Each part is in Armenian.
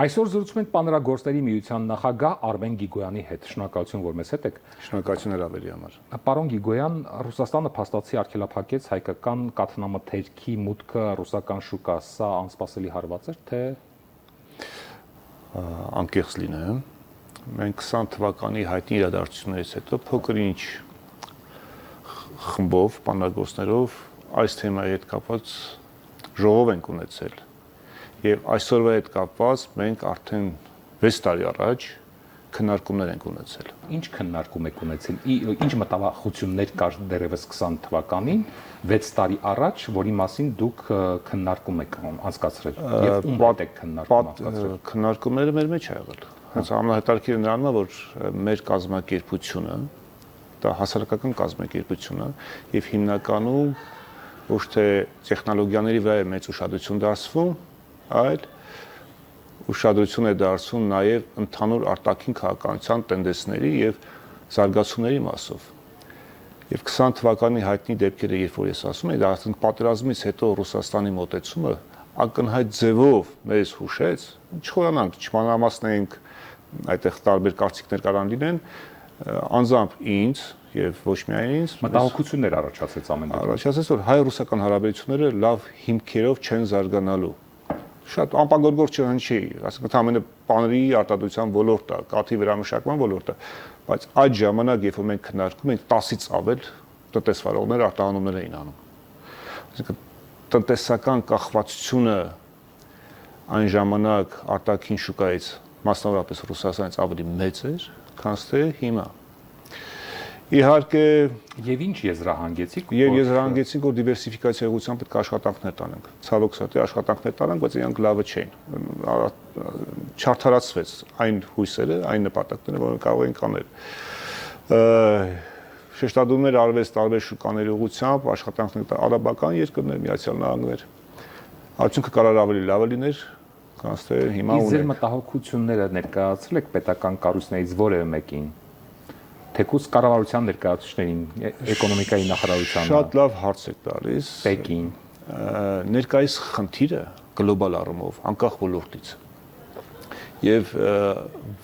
Այսօր զրուցում ենք Պանրագործների միության նախագահ Արմեն Գիգոյանի հետ։ Շնորհակալություն, որ մեզ հետ եք։ Շնորհակալություն հրավերի համար։ Պարոն Գիգոյան, Ռուսաստանը փաստացի արգելափակեց հայկական կաթնամթերքի մուտքը ռուսական շուկա։ Սա անսպասելի հարված էր, թե անկեղծ լինեմ։ Մենք 20 թվականի հայտնի իրադարձություններից հետո փոքր-ինչ խմբով, պանրագործներով այս թեմայի հետ կապված ժողով ենք ունեցել։ Եվ այսօրվա հետ կապված մենք արդեն 6 տարի առաջ քննարկումներ ենք ունեցել։ Ինչ քննարկում եք ունեցել, ինչ մտավախություններ կար դեռևս 20 թվականին, 6 տարի առաջ, որի մասին դուք քննարկում եք անցկացրել եւ ում հետ եք քննարկում անցկացրել։ Քննարկումները մեր մեջ ա եղել։ Հենց ամենահետաքրքիրը նրանն է, որ մեր կազմակերպությունը, դա հասարակական կազմակերպություն է եւ հիմնականում ոչ թե տեխնոլոգիաների վրա է մեծ ուշադրություն դարձվում, այլ ուշադրություն է դարձում նաև ընդհանուր արտաքին քաղաքականության տենդենսների եւ զարգացումների մասով։ Եվ 20 թվականի հայտնի դեպքերը, երբ որ ես ասում եմ, դա արդեն պատերազմից հետո Ռուսաստանի մոտեցումը ակնհայտ ձևով մեզ հուշեց, չխորանանք, չմանրամասնենք, այդտեղ տարբեր կարծիքներ կարան լինեն, անձամբ ինձ եւ ոչ միայն ինձ մտահոգություններ առաջացեց ամեն դեպքում։ Առաջացեց, որ հայ-ռուսական հարաբերությունները լավ հիմքերով չեն զարգանալու։ Շատ անպագորգոր չհնչի, ասենք ընդհանրապես պաների արտադրության ոլորտը, կաթի վերամշակման ոլորտը, բայց այդ ժամանակ, երբ որ մենք քննարկում ենք 10-ից ավել տնտեսվարողներ արտահանումներ էին անում։ Այսինքն տնտեսական կախվածությունը այն ժամանակ արտաքին շուկայից, մասնավորապես Ռուսաստանից ավելի մեծ էր, քան թե հիմա։ Իհարկե, եւ ինչ եզրահանգեցիք, եւ եզրահանգեցինք, որ դիվերսիֆիկացիա ուղղությամբ պետք է աշխատանքներ տանենք։ Ցավոք սրտի աշխատանքներ տանենք, բայց իրանք լավը չէին։ Չարթարացվեց այն հույսերը, այն նպատակները, որ կարող ենք անել։ Շեշտադրումներ արվեց տարբեր շուկաների ուղղությամբ, աշխատանքներ արաբական երկրներ, Միացյալ Նահանգներ։ Արդյունքը կարող ավելի լավը լիներ, քան թե հիմա ունենք։ Ձեր մտահոգությունները ներկայացրել եք պետական կառույցներից որևէ մեկին։ Թեկուզ կառավարության ներկայացուցիչներին, էկոնոմիկայի նախարարությանը։ Շատ լավ հարց եք տալիս։ Պեկին։ Ներկայիս խնդիրը գլոբալ առումով, անկախ ոլորտից։ Եվ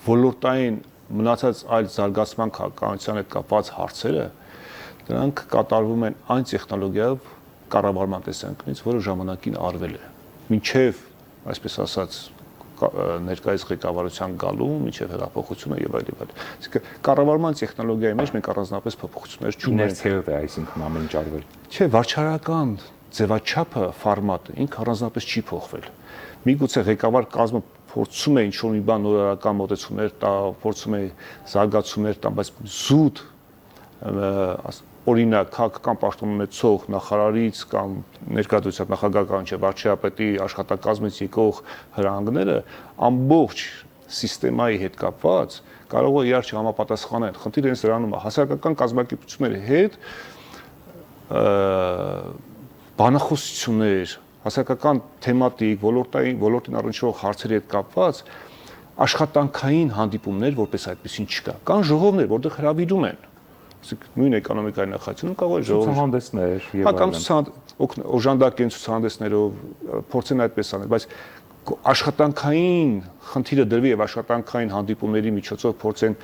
ոլորտային մնացած այլ զարգացման քաղաքականության հետ կապված հարցերը, դրանք կատարվում են այն տեխնոլոգիայով կառավարման տեսանկյունից, որը ժամանակին արվել է։ Մինչև, այսպես ասած, ներկայիս ղեկավարության գալու, մինչև հեղափոխությունը եւ այլ եւ այլ։ Այսինքն կառավարման տեխնոլոգիայի մեջ մենք առանձնապես փոփոխություններ չունենք։ Իներցիայով է, այսինքն ամեն ինչ արվել։ Չէ, վարչարական ձևաչափը, ֆորմատը ինքը առանձնապես չի փոխվել։ Միգուցե ղեկավար կազմը փորձում է ինչ-որ մի բան նորարարական մոտեցումներ տա, փորձում է զարգացումներ տա, բայց զուտ օրինակ քաղաքական պաշտոն ունեցող նախարարից կամ ներկայացուցիչ նախագահ կամ չէ վարչապետի աշխատակազմից եկող հրահանգները ամբողջ համակարգի հետ կապված կարող է իրար չհամապատասխանել։ Խնդիրը հենց դրանում է հասարակական կազմակերպությունների հետ բանախոսություններ, հասարակական թեմատիկ, ոլորտին առնչվող հարցերի հետ կապված աշխատանքային հանդիպումներ որպես այդպեսին չկա։ Կան ժողովներ, որտեղ հրավիրում են նույն էկոնոմիկայի նախարարությունում կարող է ցուցահանդեսներ եւ այլն, օժանդակ են ցուցահանդեսներով, փորձեն այդպես անել, բայց աշխատանքային խնդիրը դրվի եւ աշխատանքային հանդիպումների միջոցով փորձեն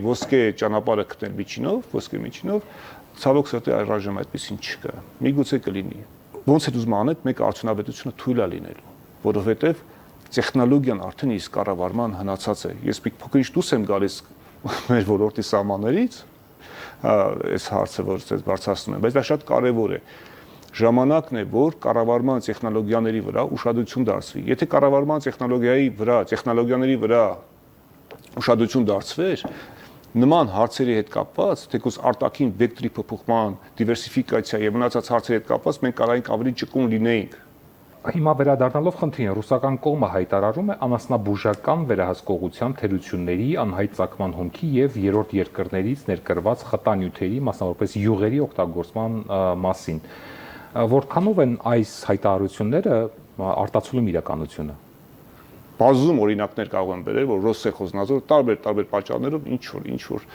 ոսկե ճանապարհը գտնել միջինով, ցավոք սրտի այժմ այդպեսին չկա։ Միգուցե կլինի։ Ոնց է ուզում անեք, մեկ արդյունավետությունը թույլ է լինելու, որովհետեւ տեխնոլոգիան արդեն իսկ կառավարման հնացած է։ Ես մի փոքր ինչ դուրս եմ գալիս մեր ոլորտի սահմաններից, այս հարցը, որ ես բարձրացնում եմ, բայց դա շատ կարևոր է։ Ժամանակն է, որ կառավարման տեխնոլոգիաների վրա ուշադրություն դարձվի։ Եթե կառավարման տեխնոլոգիաների վրա ուշադրություն դարձվեր, նման հարցերի հետ կապված, թեկուզ արտաքին վեկտորի փոփոխման, դիվերսիֆիկացիա եւ մնացած հարցերի հետ կապված մենք կարող ենք ավելի ճկուն լինեինք։ Հիմա վերադառնալով խնդրին, ռուսական կողմը հայտարարում է անասնաբուժական վերահսկողության թերությունների անհայտ ծագման հումքի եւ երրորդ երկրներից ներկրված խտանյութերի, մասնավորապես յուղերի օգտագործման մասին։ Որքանով են այս հայտարարությունները արտացոլում իրականությունը։ Բազում օրինակներ կարող են բերել, որ Ռոսեխոզնadzor տարբեր պատճառներով ինչ որ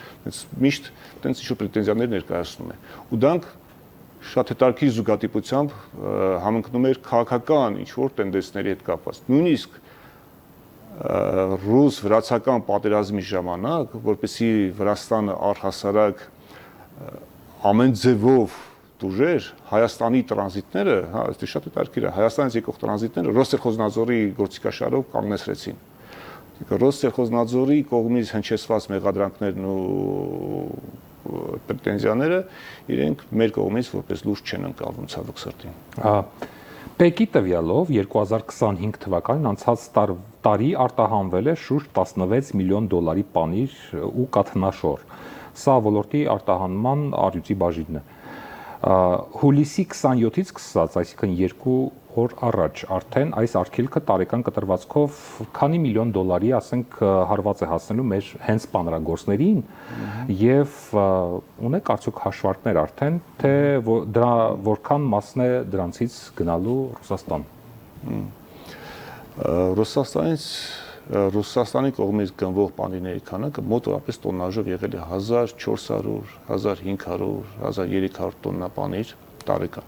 միշտ տենց ինչ-որ պրետենզիաներ ներկայացնում է։ Ու դրանք շատ հետաքրքիր զուգադիպությամբ համընկնում էր քաղաքական ինչ-որ տենդենսների հետ կապված։ Նույնիսկ ռուս-վրացական պատերազմի ժամանակ, որպեսզի Վրաստանը առհասարակ ամեն ձևով դուժեր Հայաստանի տրանզիտները, հա, այստեղ շատ հետաքրքիր է, Հայաստանից եկող տրանզիտները Ռոստելխոզնadzորի գործիքաշարով կանգնեցրեցին։ Ռոստելխոզնadzորի կողմից հնչեցված մեղադրանքներն ու պրետենզիաները իրենք մեր կողմից որպես լուրջ չեն ընկալվում ցավոք սրտի։ ՊԵԿ-ի տվյալով 2025 թվականին անցած տարի արտահանվել է շուրջ 16 միլիոն դոլարի պանիր ու կաթնաշոր։ Սա ոլորտի արտահանման առյուծի բաժինն է։ Հուլիսի 27-ից սկսած, այսինքն 2 օր առաջ, արդեն այս արգելքը տարեկան կտրվածքով քանի միլիոն դոլարի, ասենք, հարված է հասնելու մեր հենց պանրագործներին եւ ունեք արդյոք հաշվարկներ արդեն, թե դրա որքան մասն է դրանցից գնալու Ռուսաստան։ Ռուսաստանի կողմից գնվող պանիրների քանակը մոտավորապես տոննաժով եղել է 1400, 1500, 1300 տոննա պանիր տարեկան։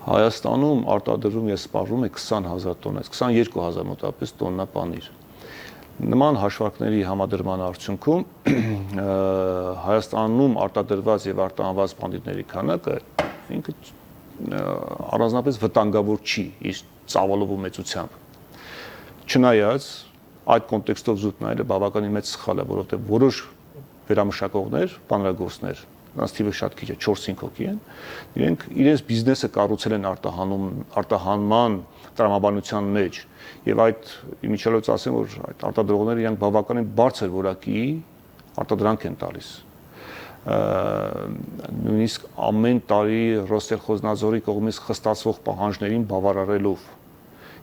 Հայաստանում արտադրվում եւ սպառվում է 20000 տոննա, 22000 մոտավորապես տոննա պանիր։ Նման հաշվարկների համադրման արդյունքում Հայաստանում արտադրված եւ արտահանված պանիրների քանակը ինքը առանձնապես վտանգավոր չի իր ծավալով ու մեծությամբ։ Չնայած այդ կոնտեքստով զուտ նայելը բավականին մեծ սխալ է, որովհետեւ որոշ վերամշակողներ, պանրագործներ, նրանց թիվը շատ քիչ է, 4-5 հոգի են, իրենք իրենց բիզնեսը կառուցել են արտահանման տրամաբանության մեջ եւ այդ իմիջիալից ասեմ, որ այդ արտադրողները իրանք բավականին բարձր որակի արտադրանք են տալիս։ Նույնիսկ ամեն տարի Ռոստելխոզնadzորի կողմից խստացվող պահանջներին բավարարելով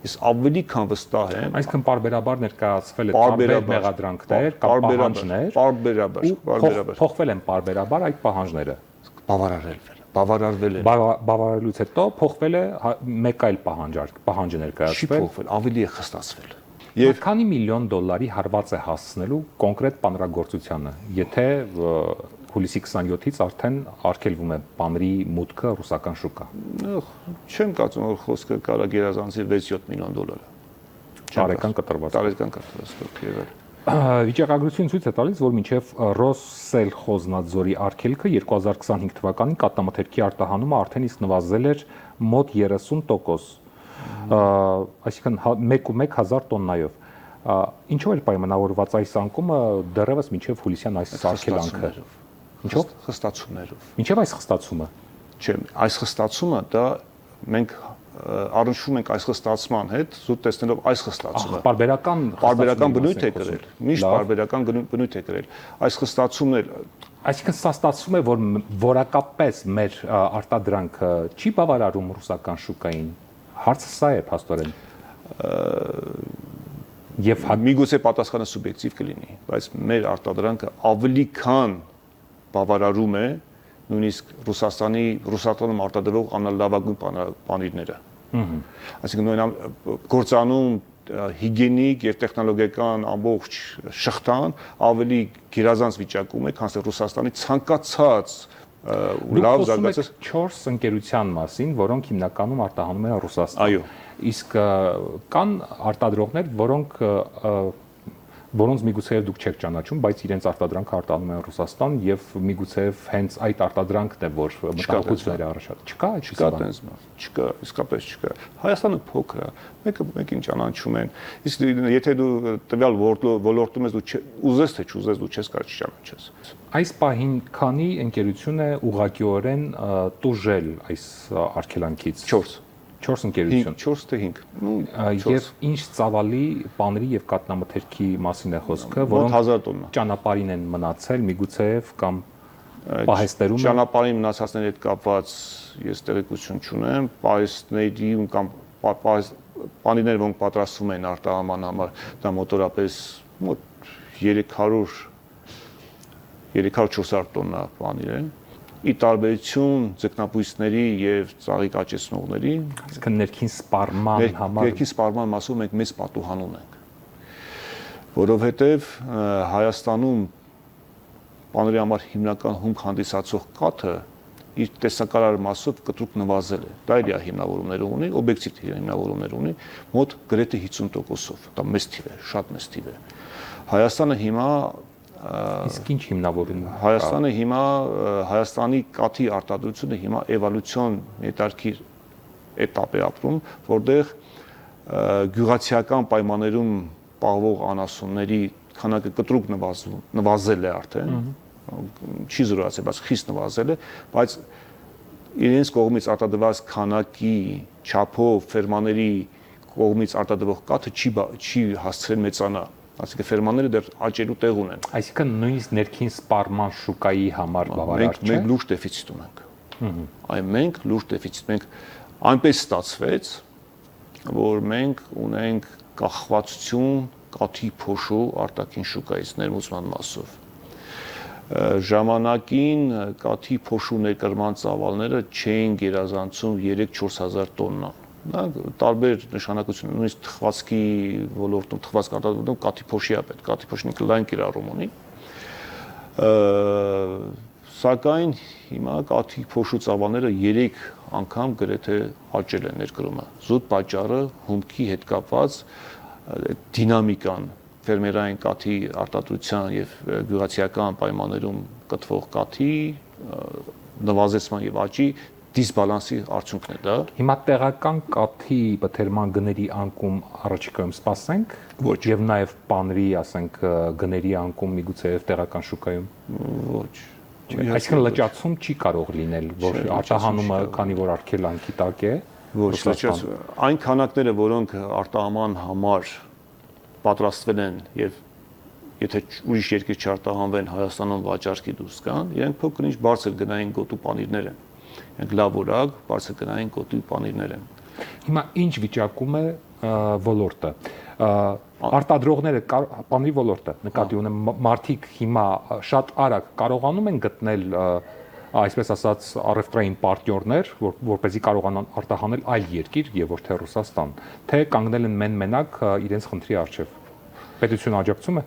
Ես ավելի քան վստահ եմ, այսինքն պարբերաբար ներկայացվել է տարբեր մեղադրանքներ կամ պահանջներ, պարբերաբար փոխվել են պարբերաբար այդ պահանջները, բավարարվել են։ Բավարարելուց հետո փոխվել է մեկ այլ պահանջ ներկայացվել։ Չի փոխվել, ավելի է խստացվել։ Եվ քանի միլիոն դոլարի հարված է հասցնելու կոնկրետ պանրագործությանը, եթե հուլիսի 27-ից արդեն արգելվում է պանրի մուտքը ռուսական շուկա։ Չեմ կարծում, որ խոսքը կարա գերազանցի 6-7 միլիոն դոլարը։ Տարեկան կտրված։ Տարեկան կտրված եղել։ Վիճակագրություն ցույց է տալիս, որ մինչև Ռոսսելխոզնadzորի արգելքը 2025 թվականին կաթնամթերքի արտահանումը արդեն իսկ նվազել էր մոտ 30%, այսինքն 1.1000 տոննայով։ Ինչով է պայմանավորված այս անկումը դեռևս մինչև հուլիսյան այս արգելանքը։ Ինչով խստացումներով։ Ինչև այս խստացումը։ Չէ, այս խստացումը դա մենք առնչվում ենք այս խստացման հետ, զուտ տեսնելով այս խստացումը։ Պարբերական բնույթ է կրել։ Միշտ պարբերական բնույթ է կրել։ Այս խստացումն էլ, այսինքն սա ստացվում է, որ որակապես մեր արտադրանքը չի բավարարում ռուսական շուկային։ Հարցը սա է, փաստորեն։ Եվ միգուցե պատասխանը սուբյեկտիվ կլինի, բայց մեր արտադրանքը ավելի քան բավարարում է նույնիսկ Ռուսաստանում արտադրող ամենալավագույն պանիրները։ Այսինքն նույն գործանում հիգիենիկ եւ տեխնոլոգիական ամբողջ շղթան ավելի գերազանց վիճակում է, քան Ռուսաստանի ցանկացած լավ զարգացած 4 ընկերության մասին, որոնք հիմնականում արտահանում են Ռուսաստան։ Այո։ Իսկ կան արտադրողներ, որոնց միգուցե դուք չեք ճանաչում, բայց իրենց արտադրանքը արտահանում են Ռուսաստան եւ միգուցե հենց այդ արտադրանքն է, որ մտահոգություններ առաջացնում։ Չկա, չկա այդպես բան։ Չկա, իսկապես չկա։ Հայաստանը փոքր է, մեկին ճանաչում են։ Իսկ եթե դու տվյալ ոլորտում ես, դու ուզես թե չուզես, դու չես կարող չճանաչես։ Այս պահին քանի ընկերություն է ուղղակիորեն տուժել այս արգելանքից։ 4 ընկերություն 4 թե 5 եւ ինչ ծավալի պանրի եւ կատնամթերքի մասին է խոսքը, որոնք 1000 տոննա ճանապարհին են մնացել, միգուցեև կամ պահեստերում ճանապարհին մնացածների հետ կապված ես տեղեկություն չունեմ, պահեստների կամ պանիրներ, որոնք պատրաստվում են արտահանման համար, դա մոտորապես մոտ 300-400 տոննա պանիր են։ Ի տարբերություն ձկնաբույսների եւ ծաղիկ աճեցնողների, այսինքն ներքին սպառման համար ներքին սպառման մասով մենք մեծ պատուհան ունենք, որովհետեւ Հայաստանում պանրի համար հիմնական հումք հանդիսացող կաթը իր տեսակարար մասով կտրուկ նվազել է։ Դա իր հիմնավորումները ունի, օբյեկտիվ հիմնավորումներ ունի, մոտ գրեթե 50%-ով։ Դա մեծ թիվ է, շատ մեծ թիվ է։ Հայաստանը հիմա իսկ ինչ հիմնավորում Հայաստանը հիմա Հայաստանի կաթի արտադրությունը հիմա էվոլյուցիոն հետարքիր էտապ է ապրում, որտեղ գյուղացիական պայմաններում պահվող անասունների քանակը կտրուկ նվազել է արդեն, չի զրոյացել, բայց խիստ նվազել է, բայց իրենց կողմից արտադրված քանակի չափով ֆերմաների կողմից արտադրվող կաթը չի հասցրել մեծանա, այսինքն ֆերմաները դեռ աճելու տեղ ունեն։ Այսինքն նույնիսկ ներքին սպառման շուկայի համար բավարար չէ։ Մենք լուրջ դեֆիցիտ ունենք։ Այն մենք լուրջ դեֆիցիտ, մենք այնպես ստացվեց, որ մենք ունենք կախվածություն կաթի փոշու արտաքին շուկայից ներմուծման մասով։ Ժամանակին կաթի փոշու ներկրման ծավալները չէին գերազանցում 3-4 հազար տոննա։ Դա տարբեր նշանակություն, նույնիսկ թխվածքի ոլորտում, թխվածք արտադրում կաթի փոշի է պետք, կաթի փոշին լայն կիրառում ունի։ Սակայն հիմա կաթի փոշու ծավալները 3 անգամ գրեթե աճել են ներկրումը։ Զուտ պատճառը հումքի հետ կապված դինամիկան ֆերմերային կաթի արտադրության եւ գյուղացիական պայմաններում կտվող կաթի նվազեցման եւ աճի դիսբալանսի արդյունքն է դա։ Հիմա տեղական կաթի բթերման գների անկում առաջիկայում սպասենք եւ նաեւ պանրի, ասենք, գների անկում միգուցե տեղական շուկայում ոչ։ Այսինքն լճացում չի կարող լինել, որ արտահանումը, քանի որ արգելանքի տակ է, ոչ լճացում։ Այն քանակները, որոնք արտահանման համար պատրաստվել են եւ եթե ուրիշ երկիր չարտահանվեն Հայաստանում վաճառքի դուրս գան, իրենք փոքր-ինչ բարձր գնային գոտու պանիրներ են։ Իրենք լավ որակ, բարձր գնային գոտու պանիրներ են։ Հիմա ինչ վիճակում է ոլորտը։ Արտադրողները պանրի ոլորտը նկատի ունեմ, մարդիկ հիմա շատ արագ կարողանում են գտնել այսպես ասած առևտրային պարտներներ, որպեսզի կարողանան արտահանել այլ երկիր եւ ոչ թե Ռուսաստան, թե կանգնել են մենակ իրենց խնդրի առջեւ։ Պետությունը աջակցում է։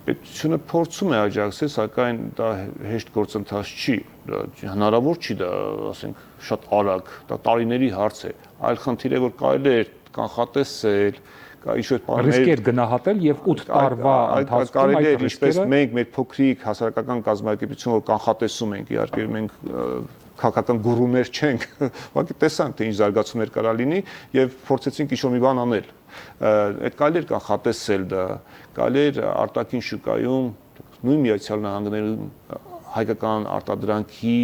Պետությունը փորձում է աջակցել, սակայն դա հեշտ գործընթաց չի, հնարավոր չի դա, ասենք, շատ արագ, դա տարիների հարց է։ Այլ խնդիր է, որ կարելի է կանխատեսել, ինչ-որ բաներ ռիսկեր գնահատել եւ 8 տարվա ընթացքում այդ ռիսկերը, ինչպես մենք մեր փոքրիկ հասարակական կազմակերպություն, որ կանխատեսում ենք, իհարկե մենք քաղաքական գուրուներ չենք, ուղղակի տեսանք, թե ինչ զարգացումներ կարա լինի եւ փորձեցինք ինչ-որ մի բան անել։ Այդ կարելի էր կանխատեսել դա, կարելի էր արտաքին շուկայում, նույն Միացյալ Նահանգներում հայկական արտադրանքի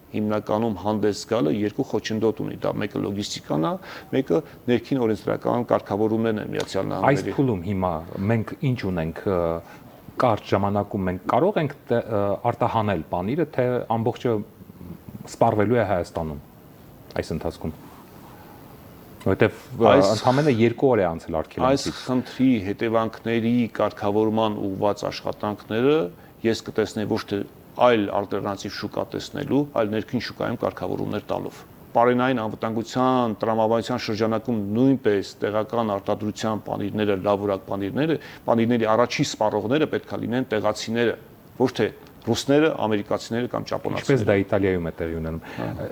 հիմնականում հանդես գալը երկու խոչընդոտ ունի, դա մեկը լոգիստիկան է, մեկը ներքին օրենսդրական կարգավորումներն են Միացյալ Նահանգների։ Այս փուլում հիմա մենք ինչ ունենք կարճ ժամանակում մենք կարող ենք արտահանել պանիրը, թե ամբողջը սպառվելու է Հայաստանում այս ընթացքում։ Որտեվ ընդամենը 2 օր է անցել արգելանքից։ Այս խնդրի հետևանքների կարգավորման ուղղված աշխատանքները ես կտեսնեի ոչ թե այլ ալտերնատիվ շուկա տեսնելու, այլ ներքին շուկայում կարգավորումներ տալով։ Պարենային անվտանգության տրամաբանության շրջանակում նույնպես տեղական արտադրության պանիրները, լավորակ պանիրների առաջի սպառողները պետք է լինեն տեղացիները, ոչ թե ռուսները, ամերիկացիները կամ ճապոնացիները։ Ինչպես դա Իտալիայում է տեղի ունենում։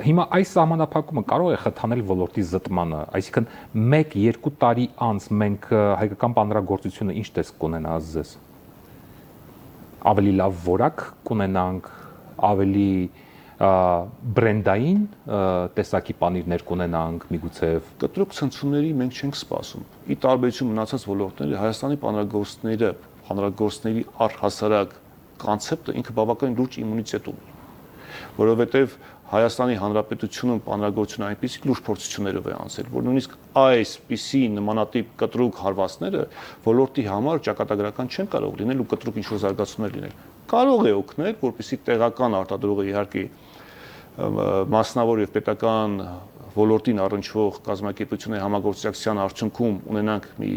Հիմա այս սահմանափակումը կարող է խթանել ոլորտի զտմանը, այսինքն 1-2 տարի անց մենք հայկական պանրագործությունը ինչ տեսք կունենա ազզես։ Ավելի լավ որակ կունենանք, ավելի բրենդային տեսակի պանիրներ կունենանք, միգուցե կտրուկ ցնցումների մենք չենք սպասում։ Ի տարբերություն մնացած ոլորտների, Հայաստանի պանրագործների առհասարակ կոնցեպտը ինքը բավականին լուրջ իմունիտետ ունի, որովհետև Հայաստանի Հանրապետությունում պանրագործությունը այնպիսի լուրջ փորձություններով է անցել, որ նույնիսկ այսպիսի նմանատիպ կտրուկ հարվածները ոլորտի համար ճակատագրական չեն կարող լինել ու կտրուկ ինչ-որ զարգացումներ լինել։ Կարող է օգնել, որպեսզի տեղական արտադրողը իհարկե մասնավոր եւ պետական ոլորտին առնչվող կազմակերպությունների համագործակցության արդյունքում ունենանք մի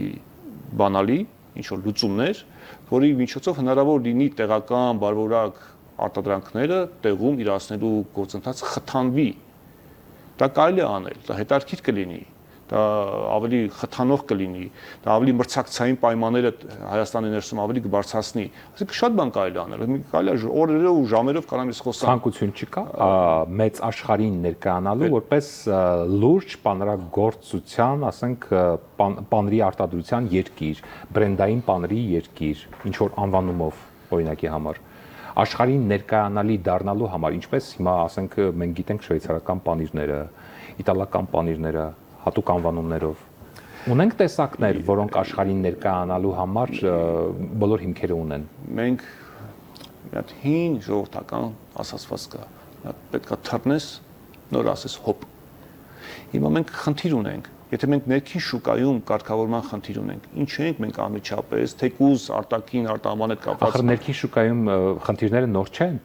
բանալի ինչ-որ լուծումներ, որի միջոցով հնարավոր լինի տեղական բարվորակ արտադրանքները տեղում իրացնելու գործընթացը խթանվի։ Դա կարելի է անել, դա հետաքրքիր կլինի։ դա ավելի խթանող կլինի, դա ավելի մրցակցային պայմանները Հայաստանի ներսում ավելի կբարձրացնի։ Այսինքն շատ բան կարելի անել։ Կարելի է օրերով ու ժամերով կարող ես խոսալ։ Ցանկություն չկա մեծ աշխարհին ներկայանալու որպես լուրջ պանրագործության, ասենք, պանրի արտադրության երկիր, բրենդային պանրի երկիր, ինչ որ անվանումով օրինակի համար։ Աշխարհին ներկայանալի դառնալու համար, ինչպես հիմա ասենք մենք գիտենք շվեյցարական պանիրները, իտալական պանիրները հատուկ անվանումներով։ Ունենք տեսակներ, որոնք աշխարհին ներկայանալու համար բոլոր հիմքերը ունեն։ Մենք մի հատ հին ժողովրդական ասացված կա, պետքա թռնես, նոր ասես հոպ։ Հիմա մենք խնդիր ունենք, եթե մենք ներքին շուկայում կարգավորման խնդիր ունենք, ինչ ենք մենք անմիջապես, թեկուզ արտաքին արտահանման հետ կապված։ Ախր ներքին շուկայում խնդիրները նոր չեն։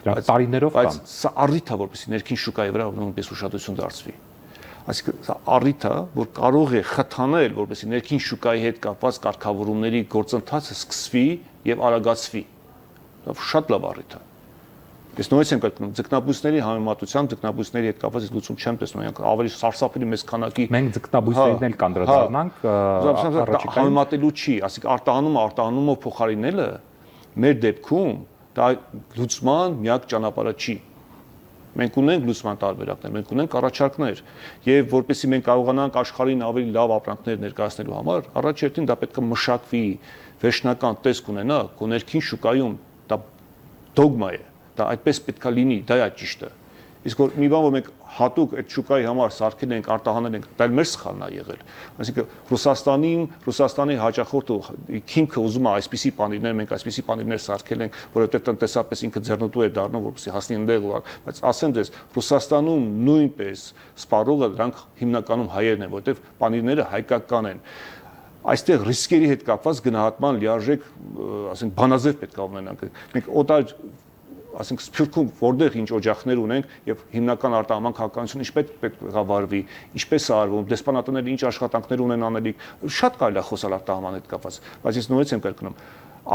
Դրանք տարիներով կան։ Բայց սա առիթ է, որպեսզի ներքին շուկայի վրա նույնպես ուշադրություն դարձվի։ Այսինքն սա առիթ է, որ կարող է խթանել, որպեսզի ներքին շուկայի հետ կապված կարգավորումների գործընթացը սկսվի եւ արագացվի։ Դա շատ լավ առիթ է։ Ես նույնպես եմ կրկնում, ձկնաբույսների համեմատությամբ ձկնաբույսների հետ կապված լուծում չեմ տեսնում, ավելի սարսափելի մեծ քանակի մենք ձկնաբույսերին էլ կանդրադառնանք առաջիկայում համեմատելու չի, ասենք արտահանումով փոխարինելը մեր դեպքում դա լուծման միակ ճանապարհը չի։ Մենք ունենք լուծման տարբերակներ, մենք ունենք առաջարկներ, եւ որպեսզի մենք կարողանանք աշխարհին ավելի լավ ապրանքներ ներկայացնելու համար, առաջերտին դա պետք է մշակվի, վերջնական տեսք ունենա, կոներքին շուկայում դա դոգմա է, դա այդպես պետք է լինի, դա է ճիշտը։ Իսկ որ մի բան, որ մենք հատուկ այդ շուկայի համար սարքել ենք, արտահանել ենք, դա մեր սխալն է եղել։ Այսինքն Ռուսաստանի հաճախորդը քիմքը ուզում է այսպիսի պանիրներ, մենք այսպիսի պանիրներ սարքել ենք, որովհետեւ տնտեսապես ինքը ձեռնտու է դառնում, որպեսզի հասնի այնտեղ, բայց ասեմ դες Ռուսաստանում նույնպես սպառողը դրանք հիմնականում հայերն են, որովհետեւ պանիրները հայկական են։ Այստեղ ռիսկերի հետ կապված գնահատման լիարժեք, ասենք, բանաձև պետք է ունենանք։ Մենք օտար ասենք Սփյուռքում որտեղ ինչ օջախներ ունենք եւ հիմնական արտահանման քաղաքականությունը ինչպես պետք է վարվի, ինչպես է արվում, դեսպանատները ինչ աշխատանքներ ունեն անելիք, շատ կարելի է խոսալ արտահանման հետ կապված, բայց ես նույնպես եմ կրկնում,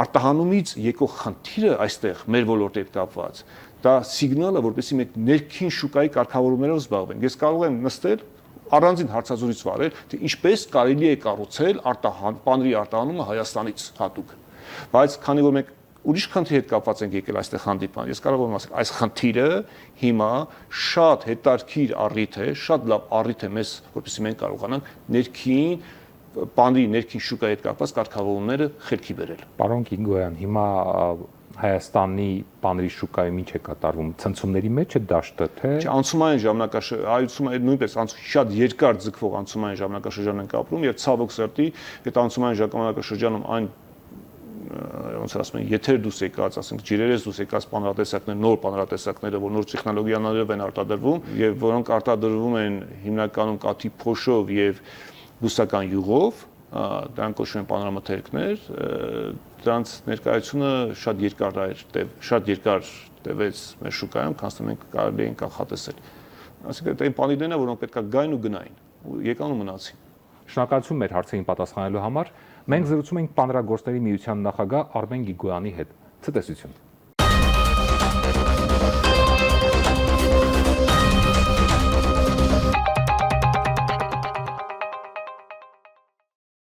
արտահանումից եկող խնդիրը այստեղ մեր ոլորտի հետ կապված, դա սիգնալ է, որպեսզի մենք ներքին շուկայի կարգավորումներով զբաղվենք։ Ես կարող եմ նստել առանձին հարցազրույց վարել, թե ինչպես կարելի է կառուցել պանրի արտահանումը Հայաստանից հատուկ։ Բայց քանի որ մենք ուրիշ խնդրի հետ կապված ենք եկել այստեղ հանդիպան, ես կարող եմ ասել, այս խնդիրը հիմա շատ հետաքրքիր առիթ է, շատ լավ առիթ է մեզ, որպեսզի մենք կարողանանք ներքին պանրի ներքին շուկայի հետ կապված կարգավորումները խելքի բերել։ Պարոն Կինգոյան, հիմա Հայաստանի պանրի շուկայում ինչ է կատարվում, ցնցումների մեջ է դաշտը, թե անցումային ժամանակաշրջան, նույնպես շատ երկար ձգվող անցումային ժամանակաշրջան ենք ապրում եւ ցավոք սրտի այդ անցումային ժամանակաշրջանում այն ոնց ասում են, եթեր դուրս եկած, ասենք ջրերից դուրս եկած պանրատեսակներ, նոր պանրատեսակները, որ նոր տեխնոլոգիաներով են արտադրվում եւ որոնք արտադրվում են հիմնականում կաթի փոշով եւ բուսական յուղով, դրանք կոչվում են պանրամթերքներ, դրանց ներկայությունը շատ երկար տևեց մեր շուկայում, քանզի մենք կարելի ենք կանխատեսել։ Այսինքն այն պանիրներն են, որոնք պետք է գային ու գնային, ու եկան ու մնացին։ Շնորհակալություն մեր հարցերին պատասխանելու համար։ Մենք զրուցում ենք Պանրագործների միության նախագահ Արմեն Գիգոյանի հետ։ Ցտեսություն։